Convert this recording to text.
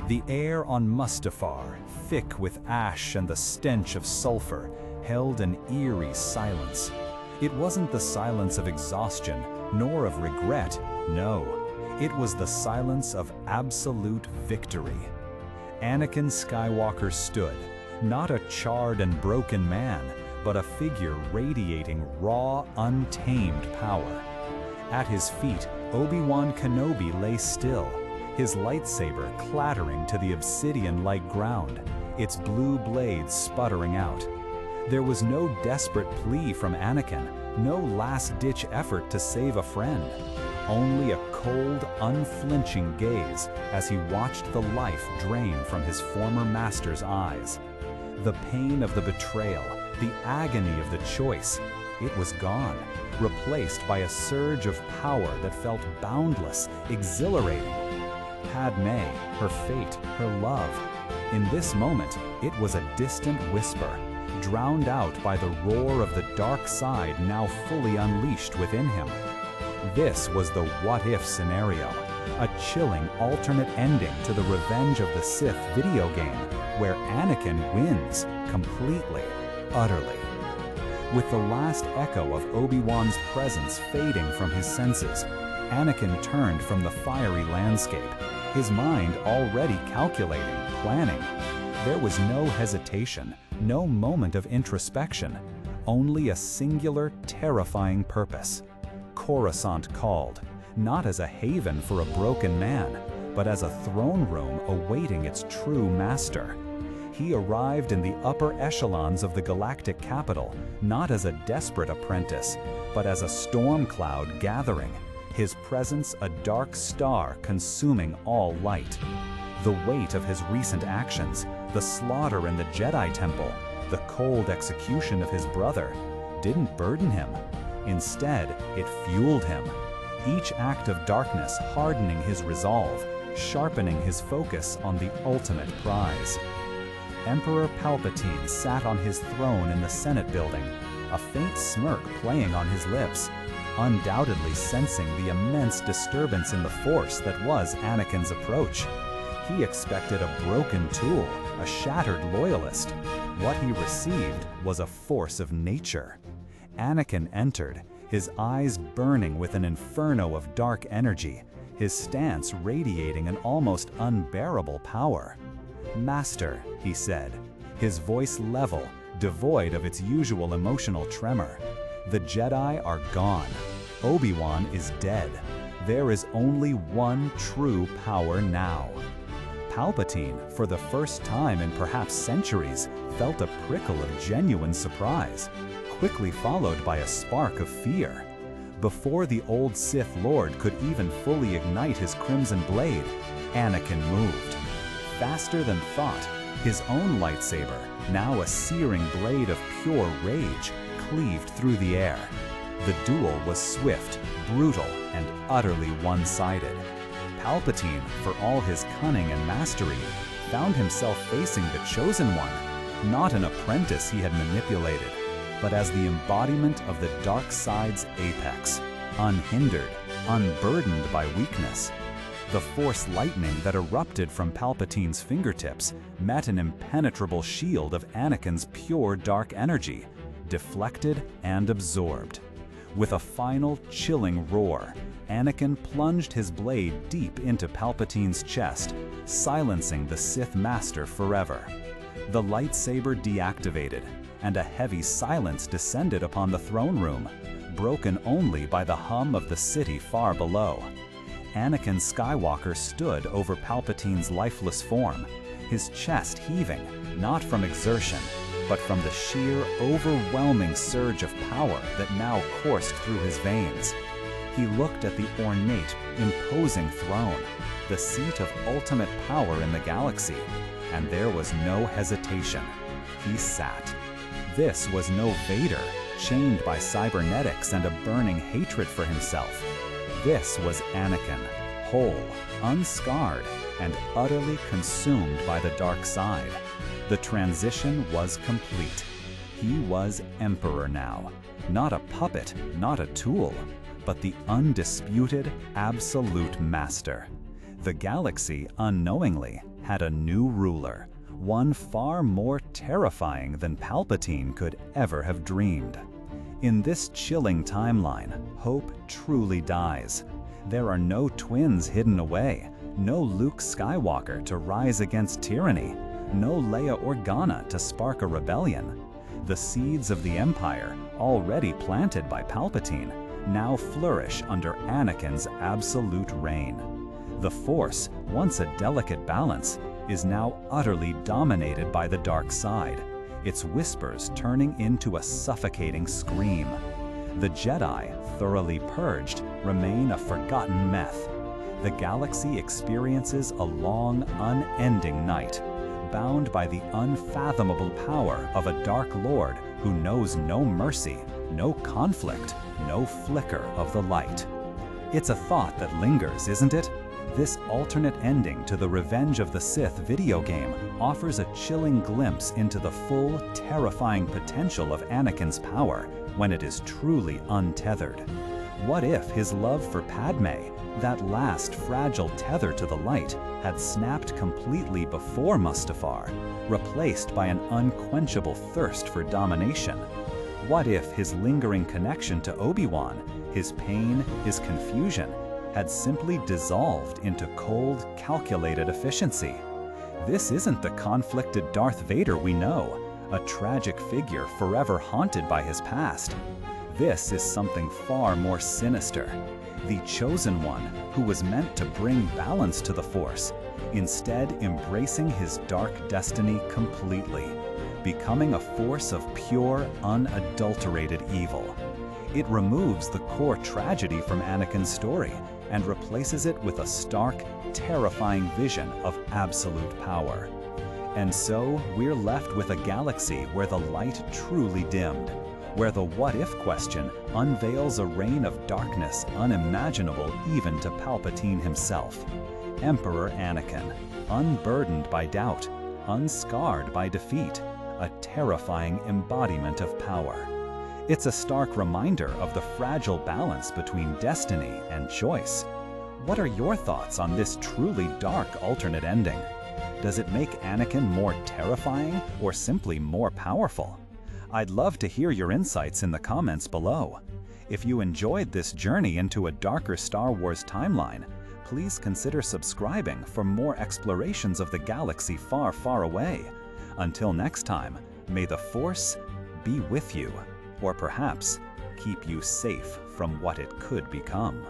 The air on Mustafar, thick with ash and the stench of sulfur, held an eerie silence. It wasn't the silence of exhaustion, nor of regret, no. It was the silence of absolute victory. Anakin Skywalker stood, not a charred and broken man, but a figure radiating raw, untamed power. At his feet, Obi-Wan Kenobi lay still, his lightsaber clattering to the obsidian-like ground, its blue blades sputtering out. There was no desperate plea from Anakin, no last-ditch effort to save a friend. Only a cold, unflinching gaze as he watched the life drain from his former master's eyes. The pain of the betrayal, the agony of the choice, it was gone, replaced by a surge of power that felt boundless, exhilarating. Padme, her fate, her love. In this moment, it was a distant whisper, drowned out by the roar of the dark side now fully unleashed within him. This was the what-if scenario, a chilling alternate ending to the Revenge of the Sith video game, where Anakin wins completely, utterly. With the last echo of Obi-Wan's presence fading from his senses, Anakin turned from the fiery landscape, his mind already calculating, planning. There was no hesitation, no moment of introspection, only a singular, terrifying purpose. Coruscant called, not as a haven for a broken man, but as a throne room awaiting its true master. He arrived in the upper echelons of the galactic capital, not as a desperate apprentice, but as a storm cloud gathering, his presence a dark star consuming all light. The weight of his recent actions, the slaughter in the Jedi Temple, the cold execution of his brother, didn't burden him. Instead, it fueled him. Each act of darkness hardening his resolve, sharpening his focus on the ultimate prize. Emperor Palpatine sat on his throne in the Senate building, a faint smirk playing on his lips, undoubtedly sensing the immense disturbance in the Force that was Anakin's approach. He expected a broken tool, a shattered loyalist. What he received was a force of nature. Anakin entered, his eyes burning with an inferno of dark energy, his stance radiating an almost unbearable power. "Master," he said, his voice level, devoid of its usual emotional tremor. "The Jedi are gone. Obi-Wan is dead. There is only one true power now." Palpatine, for the first time in perhaps centuries, felt a prickle of genuine surprise, quickly followed by a spark of fear. Before the old Sith Lord could even fully ignite his crimson blade, Anakin moved. Faster than thought, his own lightsaber, now a searing blade of pure rage, cleaved through the air. The duel was swift, brutal, and utterly one-sided. Palpatine, for all his cunning and mastery, found himself facing the Chosen One, not an apprentice he had manipulated, but as the embodiment of the dark side's apex, unhindered, unburdened by weakness. The Force lightning that erupted from Palpatine's fingertips met an impenetrable shield of Anakin's pure dark energy, deflected and absorbed. With a final chilling roar, Anakin plunged his blade deep into Palpatine's chest, silencing the Sith Master forever. The lightsaber deactivated, and a heavy silence descended upon the throne room, broken only by the hum of the city far below. Anakin Skywalker stood over Palpatine's lifeless form, his chest heaving, not from exertion, but from the sheer, overwhelming surge of power that now coursed through his veins. He looked at the ornate, imposing throne, the seat of ultimate power in the galaxy, and there was no hesitation. He sat. This was no Vader, chained by cybernetics and a burning hatred for himself. This was Anakin, whole, unscarred, and utterly consumed by the dark side. The transition was complete. He was Emperor now, not a puppet, not a tool, but the undisputed, absolute master. The galaxy, unknowingly, had a new ruler, one far more terrifying than Palpatine could ever have dreamed. In this chilling timeline, hope truly dies. There are no twins hidden away, no Luke Skywalker to rise against tyranny, no Leia Organa to spark a rebellion. The seeds of the Empire, already planted by Palpatine, now flourish under Anakin's absolute reign. The Force, once a delicate balance, is now utterly dominated by the dark side, its whispers turning into a suffocating scream. The Jedi, thoroughly purged, remain a forgotten myth. The galaxy experiences a long, unending night, bound by the unfathomable power of a Dark Lord who knows no mercy, no conflict, no flicker of the light. It's a thought that lingers, isn't it? This alternate ending to the Revenge of the Sith video game offers a chilling glimpse into the full, terrifying potential of Anakin's power when it is truly untethered. What if his love for Padme, that last fragile tether to the light, had snapped completely before Mustafar, replaced by an unquenchable thirst for domination? What if his lingering connection to Obi-Wan, his pain, his confusion, had simply dissolved into cold, calculated efficiency? This isn't the conflicted Darth Vader we know, a tragic figure forever haunted by his past. This is something far more sinister. The Chosen One, who was meant to bring balance to the Force, instead embracing his dark destiny completely, becoming a force of pure, unadulterated evil. It removes the core tragedy from Anakin's story and replaces it with a stark, terrifying vision of absolute power. And so, we're left with a galaxy where the light truly dimmed, where the what-if question unveils a reign of darkness unimaginable even to Palpatine himself. Emperor Anakin, unburdened by doubt, unscarred by defeat, a terrifying embodiment of power. It's a stark reminder of the fragile balance between destiny and choice. What are your thoughts on this truly dark alternate ending? Does it make Anakin more terrifying or simply more powerful? I'd love to hear your insights in the comments below. If you enjoyed this journey into a darker Star Wars timeline, please consider subscribing for more explorations of the galaxy far, far away. Until next time, may the Force be with you, or perhaps keep you safe from what it could become.